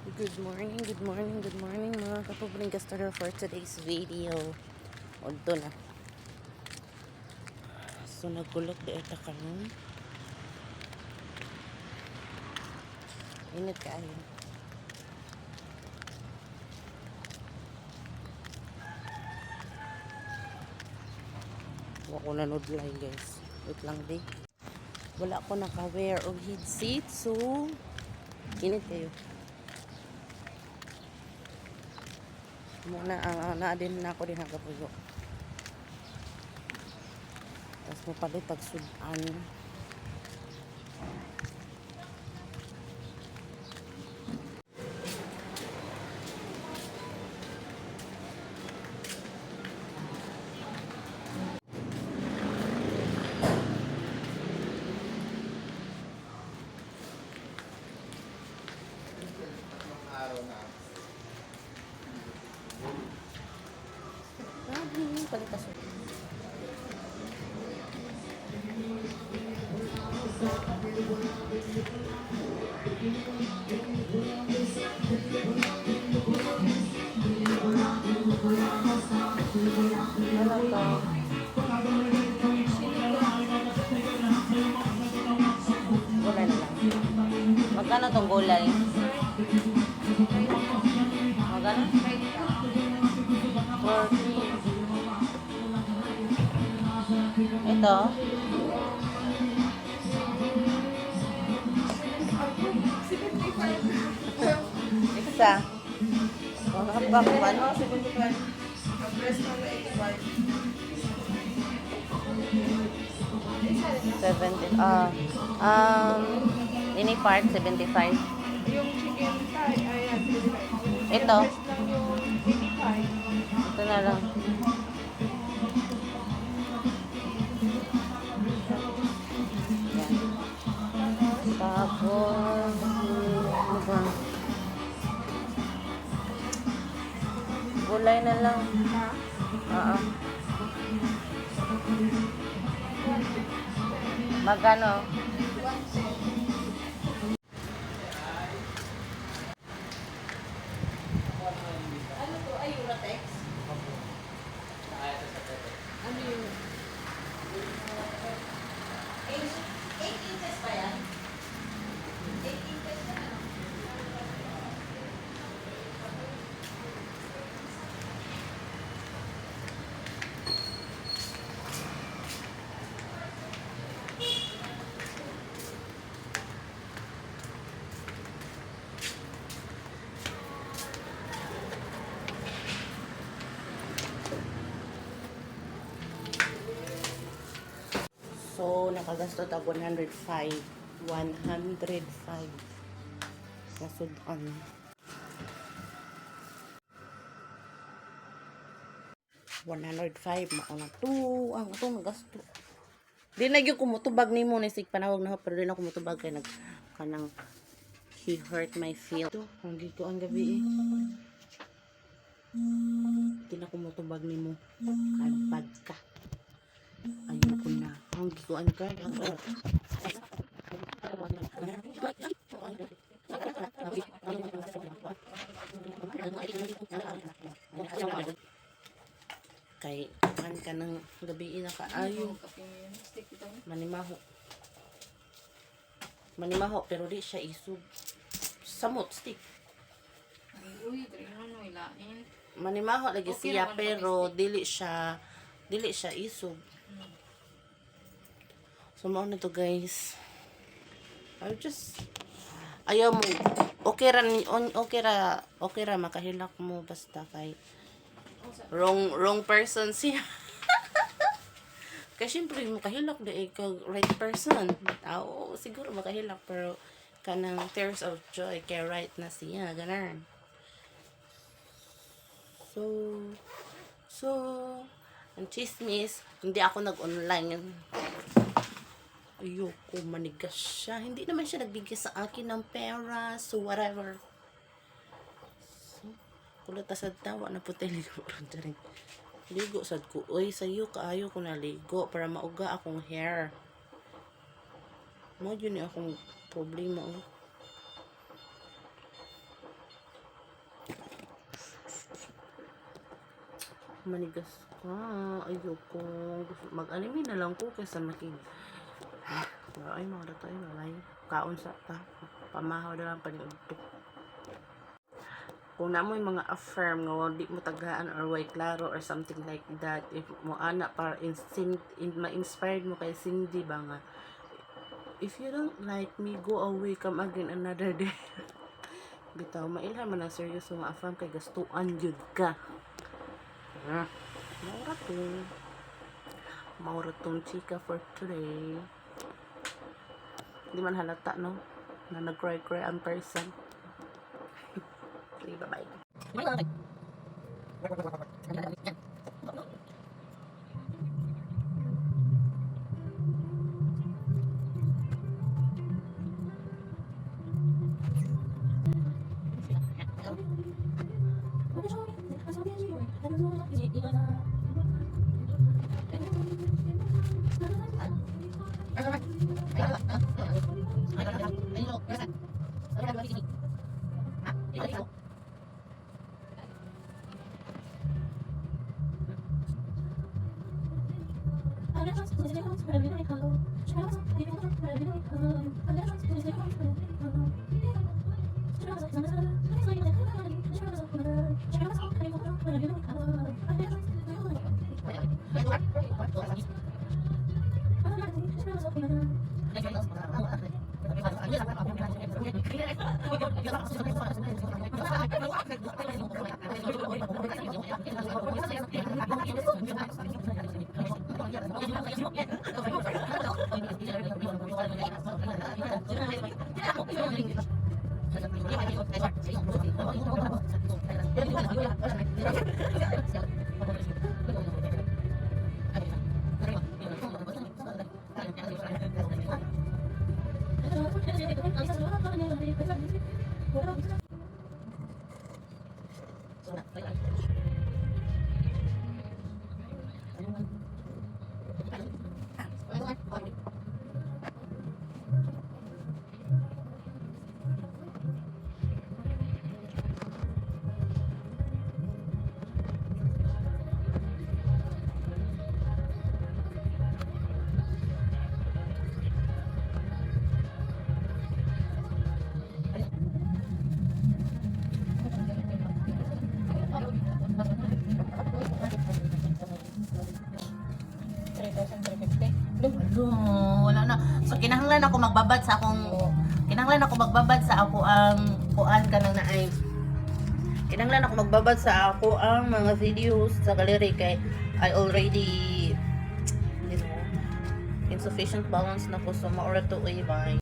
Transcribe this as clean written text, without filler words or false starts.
Good morning, good morning, good morning mga kapabring customer for today's video. Unto na. So nagkulot di ata karon. Init kaayo. Wa ko na nudlay guys. Wait lang di. Wala ko naka-wear og headset so init kayo. Muna ang na din na ako din hagapuyo. Tapos mo palit pag sudan. Palit pa sudan. Ano to? Gulay na lang. Magkano tong gulay? Magkano? 40. Ito? Isa. Mga bak man. 70. Ini part 75. Yung chicken thigh, ayan, 75. Ito. Yung breast lang yung 85. Ito na lang. Yan. Tapos, ano ba? Gulay na lang. Oo. Magkano? Ano to? Ay, Uratex? Ano yun? 8 inches ba yan? 8 inches na ano? So, nakagasto tag 105. 105. Nasudan. 105. Mauna to. Ang ito nagasto. Di na yung kumutubag ni mo. Nisig panawag na pero di na kumutubag kaya kanang he hurt my feel. Ito, ang gito ang gabi eh. Di na kumutubag ni mo. Kalbad ka. Ayoko na. Ang gituan ka. Kay kan ka ng gabi na kaayo. Manimaho. Manimaho pero di siya isog. Samot stick. Uy, ano ilain. Manimaho lagi Okay siya naman pero dili siya isog. So mao na to guys. Ayaw mo okay ra makahilak mo basta kay wrong person siya. Kasi syempre makahilak di ikaw right person. Tao siguro makahilak pero kanang tears of joy kay right na siya ganun. So ang chismis hindi ako nag-online. Ayoko, manigas siya. Hindi naman siya nagbigay sa akin ng pera. So, whatever. So, kulot sa tawa na puti ligo. Ligo sad ko. Uy, sa'yo kaayo ko na ligo para mauga akong hair. Mo yun akong problema. Oh. Manigas ka. Ayoko. Mag-anime na lang ko kaysa makinig. Ay, mga dato ay malay. Kaon sa ta. Pamahaw na lang paniudto. Kung na mo yung mga affirm nga di mo tagaan or way klaro or something like that, if mo ana para ma-inspired mo kay Cindy ba nga, if you don't like me, go away, come again another day. Bitaw, mailhan man na seryoso nga affirm kay gastuan jud ka. Maura tong chika for today. Di man halata, no? Na nag-cry ang person. Okay, bye-bye. Wala na. So kinahanglan ako magbabad sa ako ang kuan kanang naay. Kinahanglan ako magbabad sa ako ang mga videos sa gallery kay I already insufficient balance na ko so maura to bye.